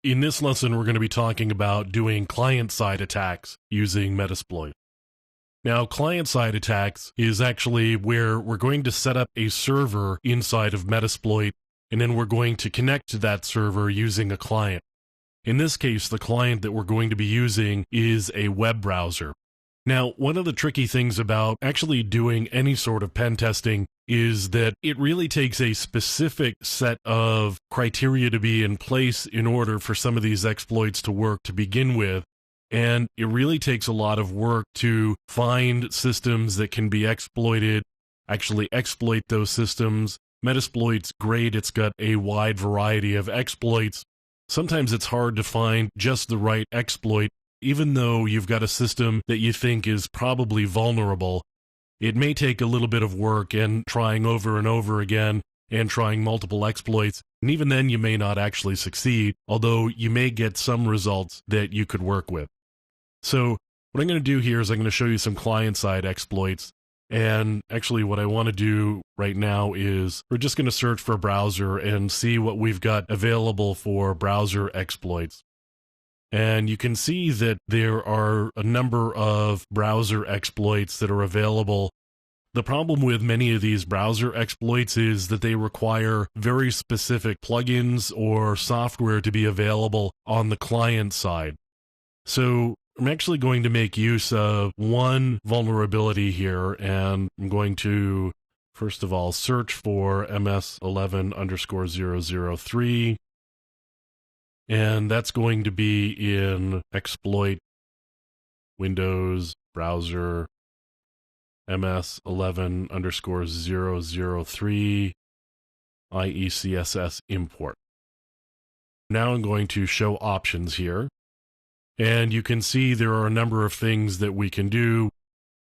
In this lesson, we're going to be talking about doing client-side attacks using Metasploit. Now, client-side attacks is actually where we're going to set up a server inside of Metasploit, and then we're going to connect to that server using a client. In this case, the client that we're going to be using is a web browser. Now, one of the tricky things about actually doing any sort of pen testing is that it really takes a specific set of criteria to be in place in order for some of these exploits to work to begin with. And it really takes a lot of work to find systems that can be exploited, actually exploit those systems. Metasploit's great, it's got a wide variety of exploits. Sometimes it's hard to find just the right exploit, even though you've got a system that you think is probably vulnerable. It may take a little bit of work and trying over and over again and trying multiple exploits, and even then you may not actually succeed, although you may get some results that you could work with. So what I'm going to do here is I'm going to show you some client-side exploits, and actually what I want to do right now is we're just going to search for a browser and see what we've got available for browser exploits. And you can see that there are a number of browser exploits that are available. The problem with many of these browser exploits is that they require very specific plugins or software to be available on the client side. So I'm actually going to make use of one vulnerability here, and I'm going to, first of all, search for ms11_003. And that's going to be in exploit Windows browser ms11_003 IECSS import. Now I'm going to show options here. And you can see there are a number of things that we can do.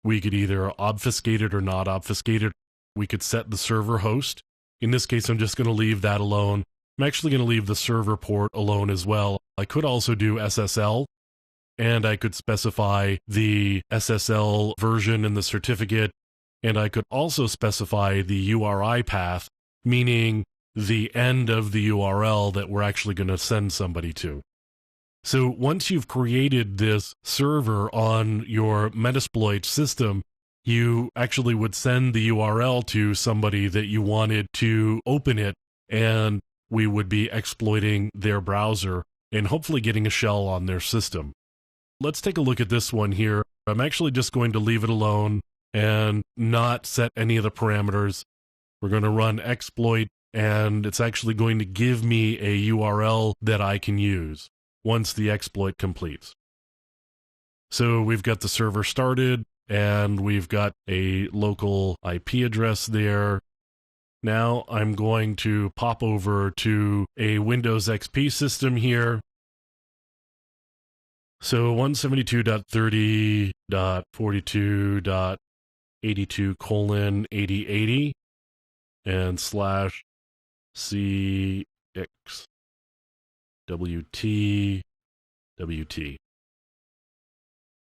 We could either obfuscate it or not obfuscate it. We could set the server host. In this case, I'm just going to leave that alone. I'm actually going to leave the server port alone as well. I could also do SSL, and I could specify the SSL version in the certificate, and I could also specify the URI path, meaning the end of the URL that we're actually going to send somebody to. So once you've created this server on your Metasploit system, you actually would send the URL to somebody that you wanted to open it, and we would be exploiting their browser and hopefully getting a shell on their system. Let's take a look at this one here. I'm actually just going to leave it alone and not set any of the parameters. We're going to run exploit, and it's actually going to give me a URL that I can use once the exploit completes. So we've got the server started, and we've got a local IP address there. Now I'm going to pop over to a Windows XP system here. So 172.30.42.82:8080 and /cxwt.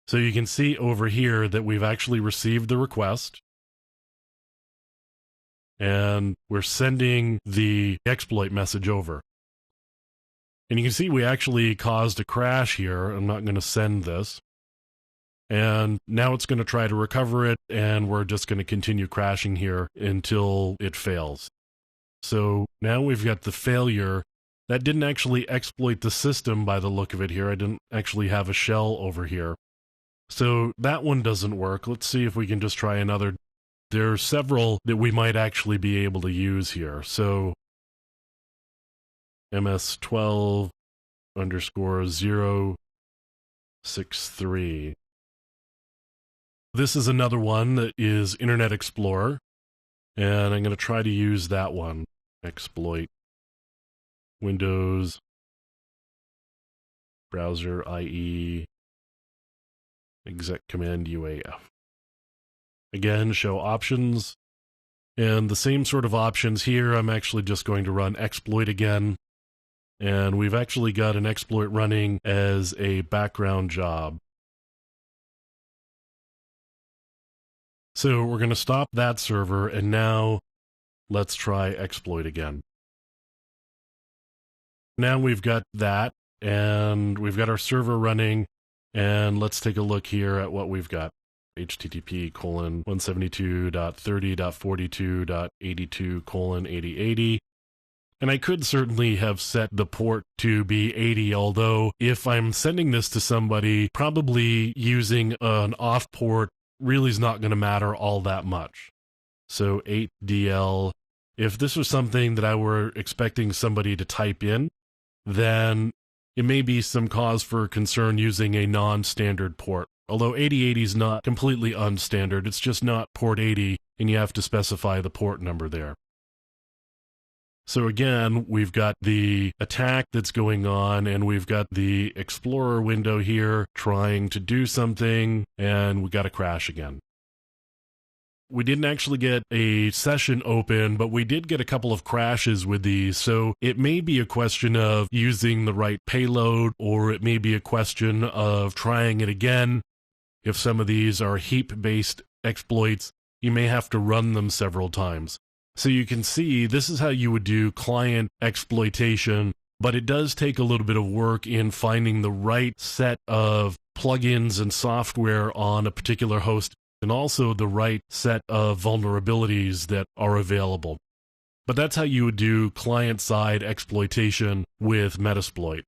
So you can see over here that we've actually received the request. And we're sending the exploit message over. And you can see we actually caused a crash here. I'm not going to send this. And now it's going to try to recover it, and we're just going to continue crashing here until it fails. So now we've got the failure. That didn't actually exploit the system by the look of it here. I didn't actually have a shell over here. So that one doesn't work. Let's see if we can just try another. There are several that we might actually be able to use here. So ms12_063. This is another one that is Internet Explorer, and I'm going to try to use that one. Exploit Windows browser IE exec command UAF. Again, show options, and the same sort of options here. I'm actually just going to run exploit again, and we've actually got an exploit running as a background job. So we're going to stop that server, and now let's try exploit again. Now we've got that, And we've got our server running, and let's take a look here at what we've got. http:172.30.42.82:8080. And I could certainly have set the port to be 80, although if I'm sending this to somebody, probably using an off port really is not going to matter all that much. So 8DL, if this was something that I were expecting somebody to type in, then it may be some cause for concern using a non-standard port. Although 8080 is not completely unstandard, it's just not port 80, and you have to specify the port number there. So again, we've got the attack that's going on, and we've got the Explorer window here trying to do something, and we got a crash again. We didn't actually get a session open, but we did get a couple of crashes with these, so it may be a question of using the right payload, or it may be a question of trying it again. If some of these are heap-based exploits, you may have to run them several times. So you can see this is how you would do client exploitation, but it does take a little bit of work in finding the right set of plugins and software on a particular host, and also the right set of vulnerabilities that are available. But that's how you would do client-side exploitation with Metasploit.